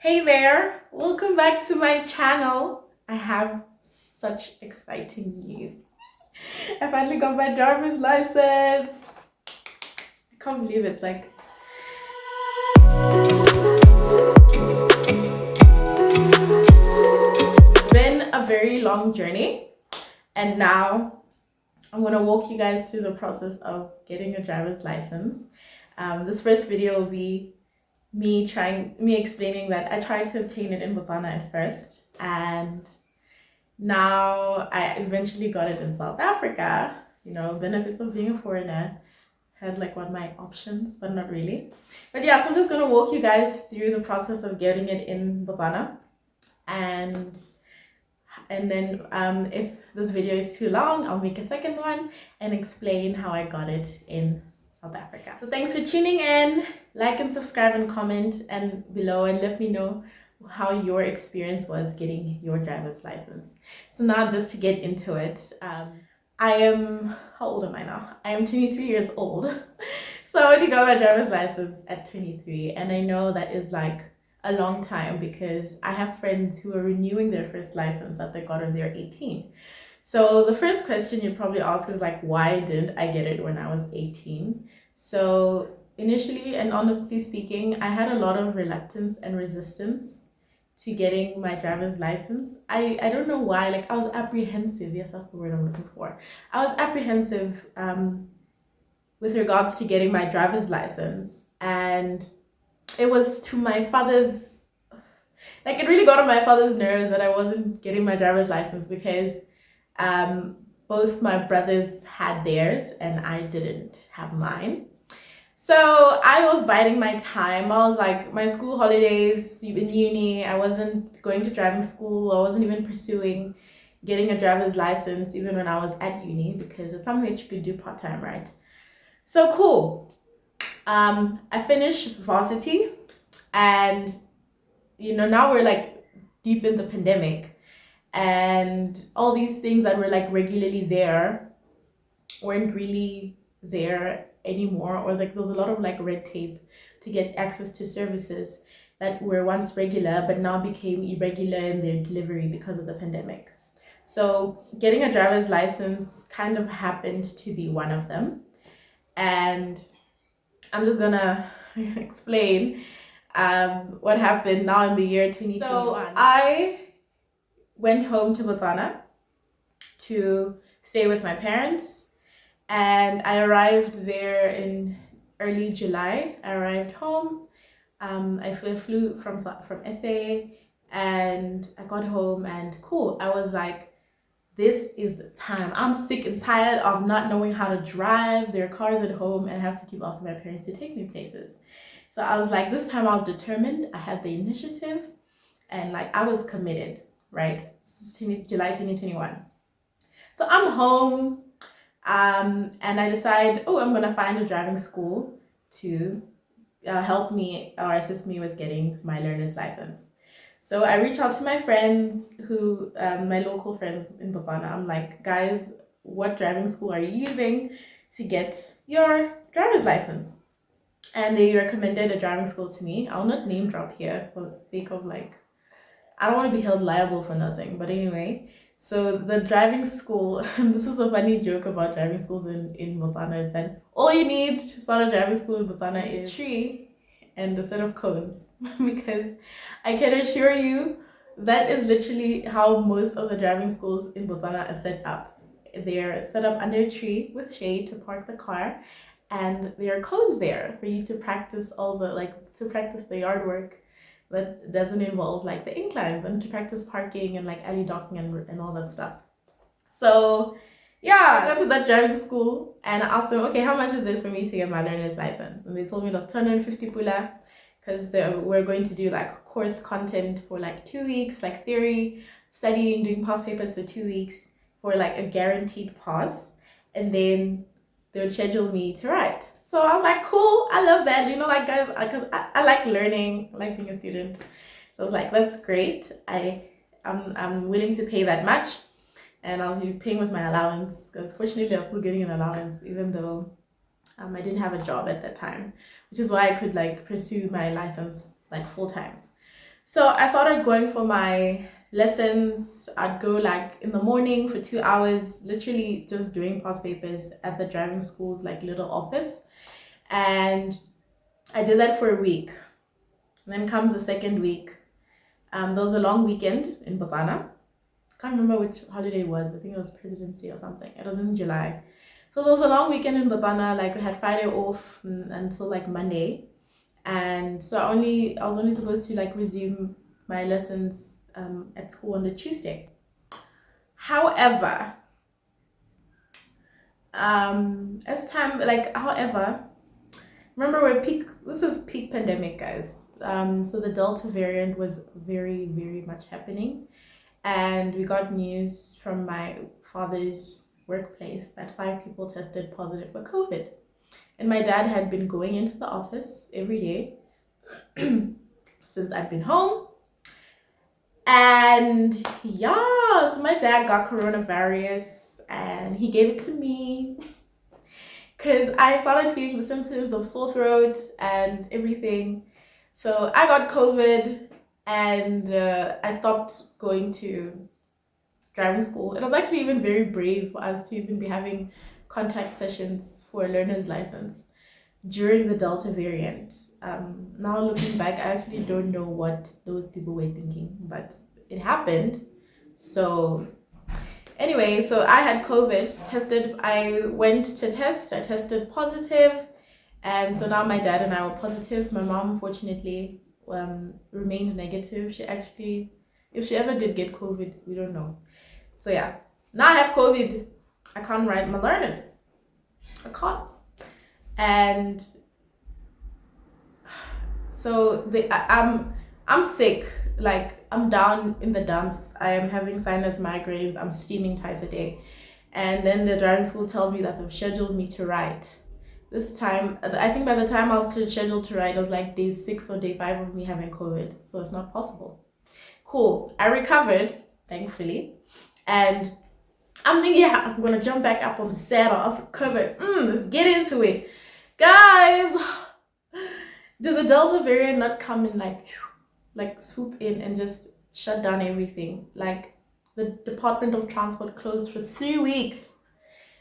Hey there, welcome back to my channel. I have such exciting news. I finally got my driver's license. I can't believe it. It's been a very long journey, and now I'm gonna walk you guys through the process of getting a driver's license. This first video will be me explaining that I tried to obtain it in Botswana at first, and now I eventually got it in South Africa. Benefits of being a foreigner. Had like one of my options, but not really. But yeah, so I'm just gonna walk you guys through the process of getting it in Botswana, and then if this video is too long, I'll make a second one and explain how I got it in South Africa. So thanks for tuning in. Like and subscribe and comment and below, and let me know how your experience was getting your driver's license. So now, just to get into it, how old am I now? I am 23 years old. So I went to got my driver's license at 23, and I know that is like a long time because I have friends who are renewing their first license that they got when they're 18. So the first question you'd probably ask is like, why didn't I get it when I was 18? So initially, and honestly speaking, I had a lot of reluctance and resistance to getting my driver's license. I don't know why. Like, I was apprehensive. Yes, that's the word I'm looking for. I was apprehensive with regards to getting my driver's license, and it was to my father's, like, it really got on my father's nerves that I wasn't getting my driver's license because both my brothers had theirs and I didn't have mine. So I was biding my time. I was like, my school holidays in uni, I wasn't going to driving school. I wasn't even pursuing getting a driver's license even when I was at uni, because it's something that you could do part-time, right? So cool. I finished varsity, and now we're like deep in the pandemic, and all these things that were like regularly there weren't really there anymore, or like there was a lot of like red tape to get access to services that were once regular but now became irregular in their delivery because of the pandemic. So getting a driver's license kind of happened to be one of them, and I'm just gonna explain what happened now in the year 2021. So I went home to Botswana to stay with my parents, and I arrived there in early July. I arrived home. I flew from SA, and I got home, and cool. I was like, this is the time. I'm sick and tired of not knowing how to drive. There are cars at home, and I have to keep asking my parents to take me places. So I was like, this time I was determined. I had the initiative, and like I was committed, right? This is July 2021. So I'm home. And I decide, I'm gonna find a driving school to help me or assist me with getting my learner's license. So I reach out to my friends, my local friends in Botswana. I'm like, guys, what driving school are you using to get your driver's license? And they recommended a driving school to me. I'll not name drop here for the sake of like, I don't want to be held liable for nothing. But anyway, so the driving school, this is a funny joke about driving schools in Botswana, is that all you need to start a driving school in Botswana is a tree and a set of cones. Because I can assure you, that is literally how most of the driving schools in Botswana are set up. They're set up under a tree with shade to park the car, and there are cones there for you to practice the yard work that doesn't involve like the inclines, and to practice parking and like alley docking and all that stuff. So yeah, I got to that driving school and I asked them, okay, how much is it for me to get my learner's license? And they told me it was 250 pula, because we're going to do like course content for like 2 weeks, like theory, studying, doing past papers for 2 weeks for like a guaranteed pass, and then they would schedule me to write. So I was like, cool, I love that. Like guys, because I like learning, I like being a student. So I was like, that's great. I'm willing to pay that much. And I was paying with my allowance, because fortunately I was still getting an allowance, even though I didn't have a job at that time, which is why I could like pursue my license like full time. So I started going for my lessons. I'd go like in the morning for 2 hours, literally just doing past papers at the driving school's like little office. And I did that for a week. And then comes the second week. There was a long weekend in Botswana. Can't remember which holiday it was. I think it was President's Day or something. It was in July. So there was a long weekend in Botswana. Like we had Friday off until like Monday. And so I was only supposed to like resume my lessons at school on the Tuesday. However, remember this is peak pandemic, guys. So the Delta variant was very, very much happening. And we got news from my father's workplace that 5 people tested positive for COVID. And my dad had been going into the office every day since I'd been home. And yeah, so my dad got coronavirus and he gave it to me because I started feeling the symptoms of sore throat and everything. So I got COVID and I stopped going to driving school. It was actually even very brave for us to even be having contact sessions for a learner's license during the Delta variant. Now looking back, I actually don't know what those people were thinking, but it happened. So anyway, so I had COVID, I went to test, I tested positive, and so now my dad and I were positive. My mom, fortunately, remained negative. She actually, if she ever did get COVID, we don't know. So yeah, now I have COVID. I can't write my learners. I can't. And so I'm sick. Like I'm down in the dumps. I am having sinus migraines. I'm steaming twice a day. And then the driving school tells me that they've scheduled me to write. This time, I think by the time I was scheduled to write, it was like day 6 or day 5 of me having COVID. So it's not possible. Cool. I recovered, thankfully. And I'm thinking, yeah, I'm gonna jump back up on the saddle of COVID. Let's get into it. Guys, did the Delta variant not come in like swoop in and just shut down everything? Like the Department of Transport closed for 3 weeks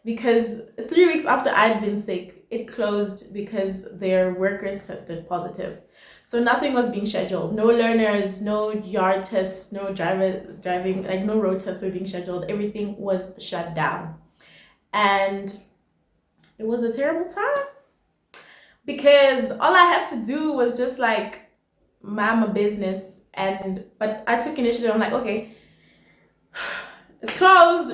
because 3 weeks after I'd been sick, it closed because their workers tested positive. So nothing was being scheduled. No learners, no yard tests, no driving, like no road tests were being scheduled. Everything was shut down. And it was a terrible time because all I had to do was just like mind my business. But I took initiative. I'm like, okay, it's closed.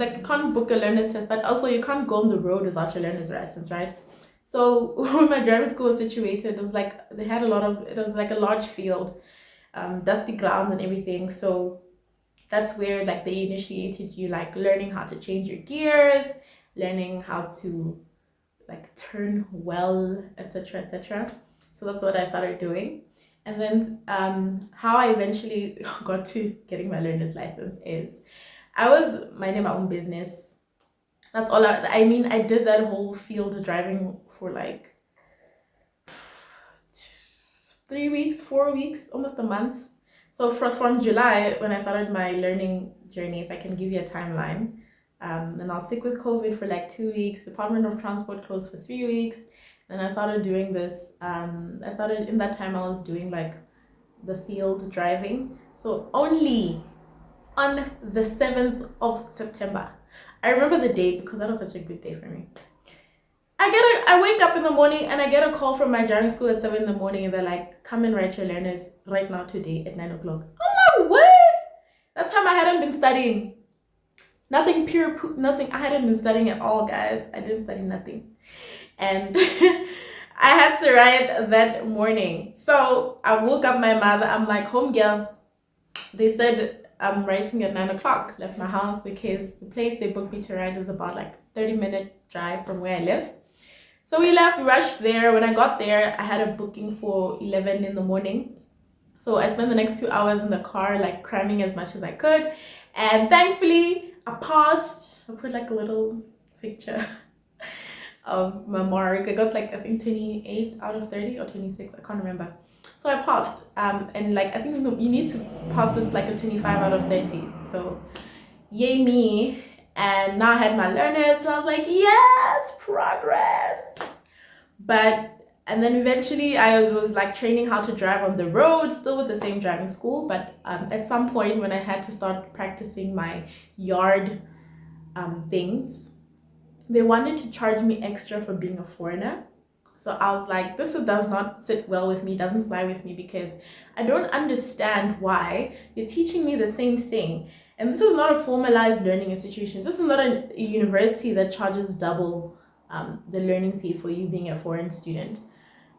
Like you can't book a learner's test, but also you can't go on the road without your learner's license, right? So when my driving school was situated, it was like it was like a large field, dusty ground and everything. So that's where like they initiated you like learning how to change your gears, learning how to like turn well, etc., etc. So that's what I started doing. And then how I eventually got to getting my learner's license is I was minding my own business. That's all I did that whole field driving for like 3 weeks, 4 weeks, almost a month. So from July, when I started my learning journey, if I can give you a timeline, then I was sick with COVID for like 2 weeks. Department of Transport closed for 3 weeks. Then I started doing this. In that time, I was doing like the field driving. So only on the 7th of September, I remember the date because that was such a good day for me. I wake up in the morning and I get a call from my driving school at 7 in the morning and they're like, come and write your learners right now today at 9 o'clock. I'm like, what? That time I hadn't been studying. Nothing. I hadn't been studying at all, guys. I didn't study nothing. And I had to write that morning. So I woke up my mother. I'm like, home girl. They said I'm writing at 9 o'clock. Left my house because the place they booked me to write is about like 30-minute drive from where I live. So we left, rushed there. When I got there, I had a booking for 11 in the morning. So I spent the next 2 hours in the car, like cramming as much as I could. And thankfully, I passed. I put like a little picture of my mark. I got like, I think 28 out of 30 or 26. I can't remember. So I passed. And like I think you need to pass with like a 25 out of 30. So yay me. And now I had my learners, and I was like, yes, progress. But and then eventually I was like training how to drive on the road, still with the same driving school. But at some point when I had to start practicing my yard things, they wanted to charge me extra for being a foreigner. So I was like, this does not sit well with me, doesn't fly with me, because I don't understand why you're teaching me the same thing. And this is not a formalized learning institution. This is not a university that charges double the learning fee for you being a foreign student.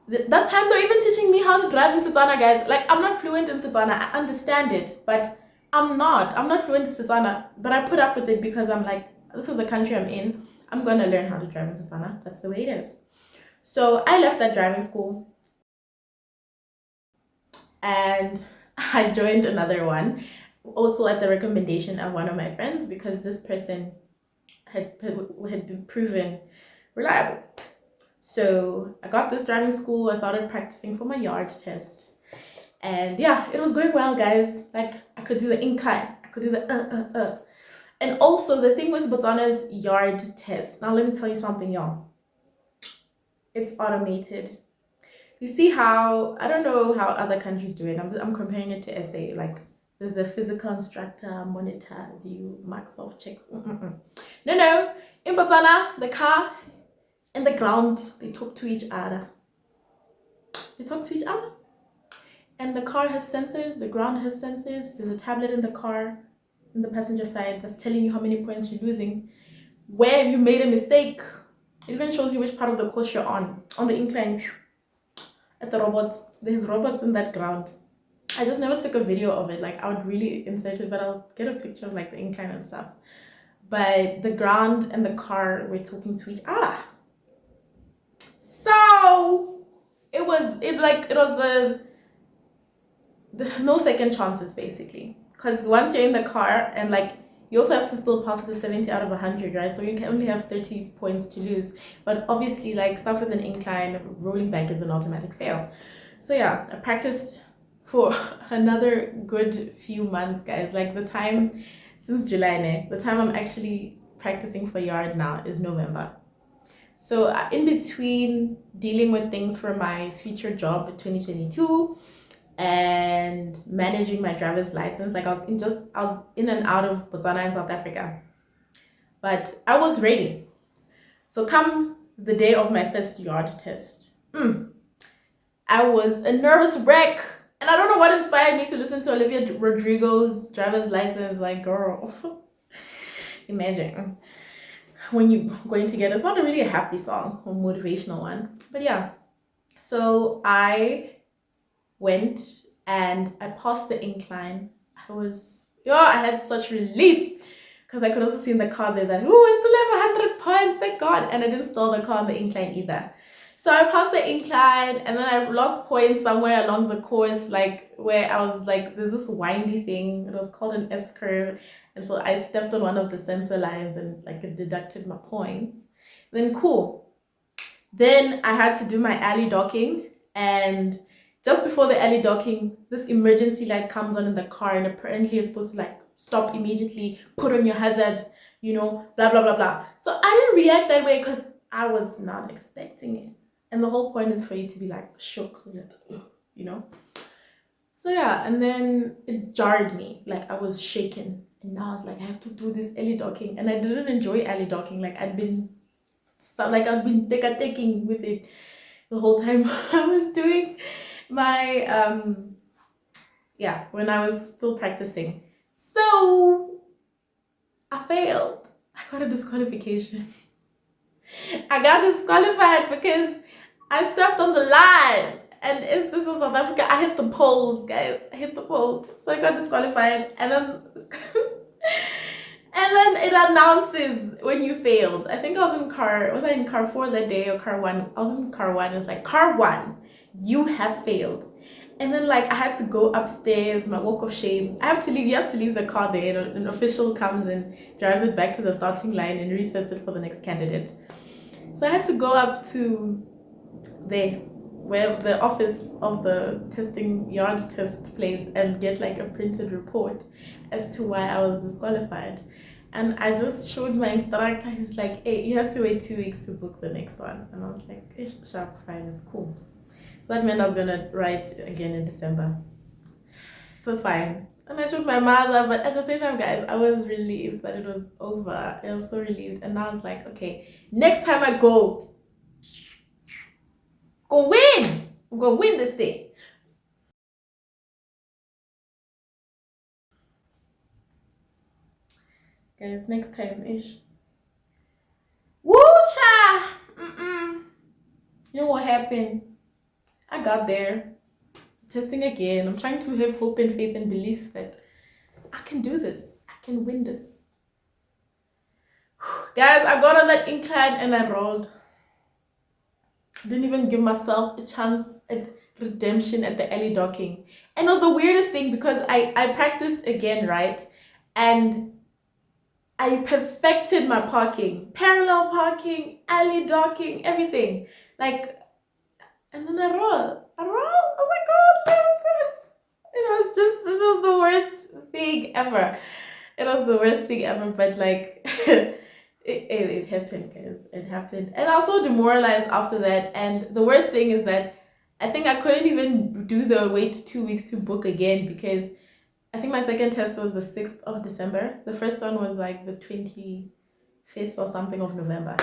That time they're even teaching me how to drive in Setswana, guys. Like, I'm not fluent in Setswana. I understand it, but I'm not fluent in Setswana. But I put up with it because I'm like, this is the country I'm in. I'm going to learn how to drive in Setswana. That's the way it is. So I left that driving school and I joined another one, also at the recommendation of one of my friends, because this person had been proven reliable. So I got this driving school. I started practicing for my yard test, and yeah, it was going well, guys. Like, I could do the incline, I could do the and also the thing with Botswana's yard test. Now let me tell you something, y'all. It's automated. You see how, I don't know how other countries do it. I'm comparing it to SA. Like, there's a physical instructor, monitors you, marks off, checks. No. In Botswana, the car and the ground, they talk to each other. And the car has sensors, the ground has sensors. There's a tablet in the car, in the passenger side, that's telling you how many points you're losing. Where you made a mistake. It even shows you which part of the course you're on the incline. At the robots, there's robots in that ground. I just never took a video of it. Like, I would really insert it, but I'll get a picture of like the incline and stuff. But the ground and the car were talking to each other. So it was no second chances, basically. Because once you're in the car, and like, you also have to still pass the 70 out of 100, right? So you can only have 30 points to lose. But obviously, like, stuff with an incline, rolling back is an automatic fail. So yeah, I practiced for another good few months, guys. Like, the time since July, the time I'm actually practicing for yard now is November. So in between dealing with things for my future job in 2022 and managing my driver's license, like, I was in and out of Botswana and South Africa, but I was ready. So come the day of my first yard test, I was a nervous wreck, and I don't know what inspired me to listen to Olivia Rodrigo's driver's license. Like, girl, imagine when you're going to get, it's not really a happy song or motivational one, but yeah. So I went and I passed the incline. I had such relief, because I could also see in the car there that, I still have 100 points, thank God. And I didn't stall the car on the incline either. So I passed the incline, and then I lost points somewhere along the course, like, where I was like, there's this windy thing. It was called an S-curve. And so I stepped on one of the sensor lines and like it deducted my points. Then cool. Then I had to do my alley docking, and just before the alley docking, this emergency light comes on in the car, and apparently you're supposed to like stop immediately, put on your hazards, blah, blah, blah, blah. So I didn't react that way because I was not expecting it. And the whole point is for you to be like shook, so you're like, So yeah, and then it jarred me, like I was shaken. And now I was like, I have to do this alley docking. And I didn't enjoy alley docking. Like, I'd been taking with it the whole time I was doing my when I was still practicing. So I failed. I got a disqualification. I got disqualified because I stepped on the line. And if this was South Africa, I hit the poles, guys. So I got disqualified. And then and then it announces when you failed. I think was I in car 4 that day or car 1? I was in car 1. It's like, car 1, you have failed. And then like I had to go upstairs, my walk of shame. I have to leave. You have to leave the car there. An official comes and drives it back to the starting line and resets it for the next candidate. So I had to go up to there. where the office of the testing yard test place and get like a printed report as to why I was disqualified. And I just showed my instructor. He's like, hey, you have to wait 2 weeks to book the next one. And I was like, hey, sharp, fine, it's cool. So that meant I was gonna write again in December. So fine. And I showed my mother, but at the same time, guys, I was relieved that it was over. I was so relieved. And now I was like, okay, next time I go win! I'm gonna win this thing. Guys, next time ish. Woo cha! You know what happened? I got there, testing again. I'm trying to have hope and faith and belief that I can do this. I can win this. Guys, I got on that incline and I rolled. Didn't even give myself a chance at redemption at the alley docking. And it was the weirdest thing because I practiced again, right? And I perfected my parking. Parallel parking, alley docking, everything. Like, and then I roll. Oh my god. It was the worst thing ever. It was the worst thing ever, but like it happened, guys. It happened. And I was so demoralized after that. And the worst thing is that I think I couldn't even do the wait 2 weeks to book again because I think my second test was the 6th of December. The first one was like the 25th or something of November.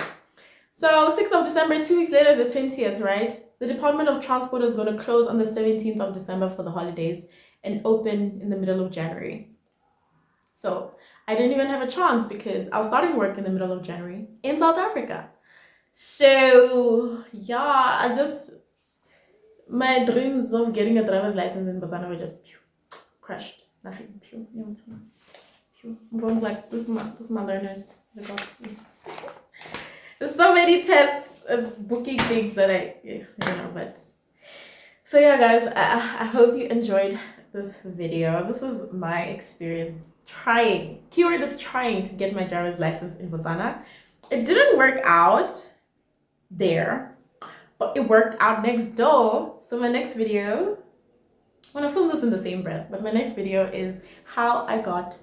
So 6th of December, 2 weeks later, the 20th, right? The Department of Transport is going to close on the 17th of December for the holidays and open in the middle of January. So I didn't even have a chance because I was starting work in the middle of January in South Africa. So yeah, my dreams of getting a driver's license in Botswana were just crushed. Nothing. I'm going like, this is my learners. There's so many tests and booking things that but so yeah, guys, I hope you enjoyed this video. This is my experience keyword is trying to get my driver's license in Botswana. It didn't work out there, but it worked out next door. So my next video, I'm gonna film this in the same breath, but my next video is how I got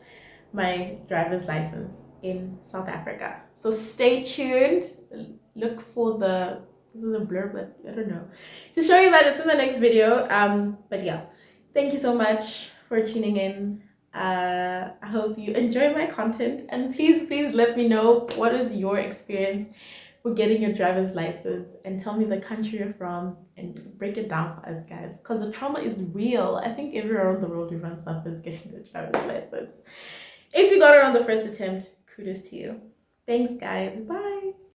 my driver's license in South Africa. So stay tuned. Look for this is a blurb, but I don't know, to show you that it's in the next video. But yeah, thank you so much for tuning in. I hope you enjoy my content, and please let me know what is your experience with getting your driver's license, and tell me the country you're from and break it down for us, guys, because the trauma is real. I think everywhere around the world everyone suffers getting the driver's license. If you got it on the first attempt, kudos to you. Thanks, guys. Bye.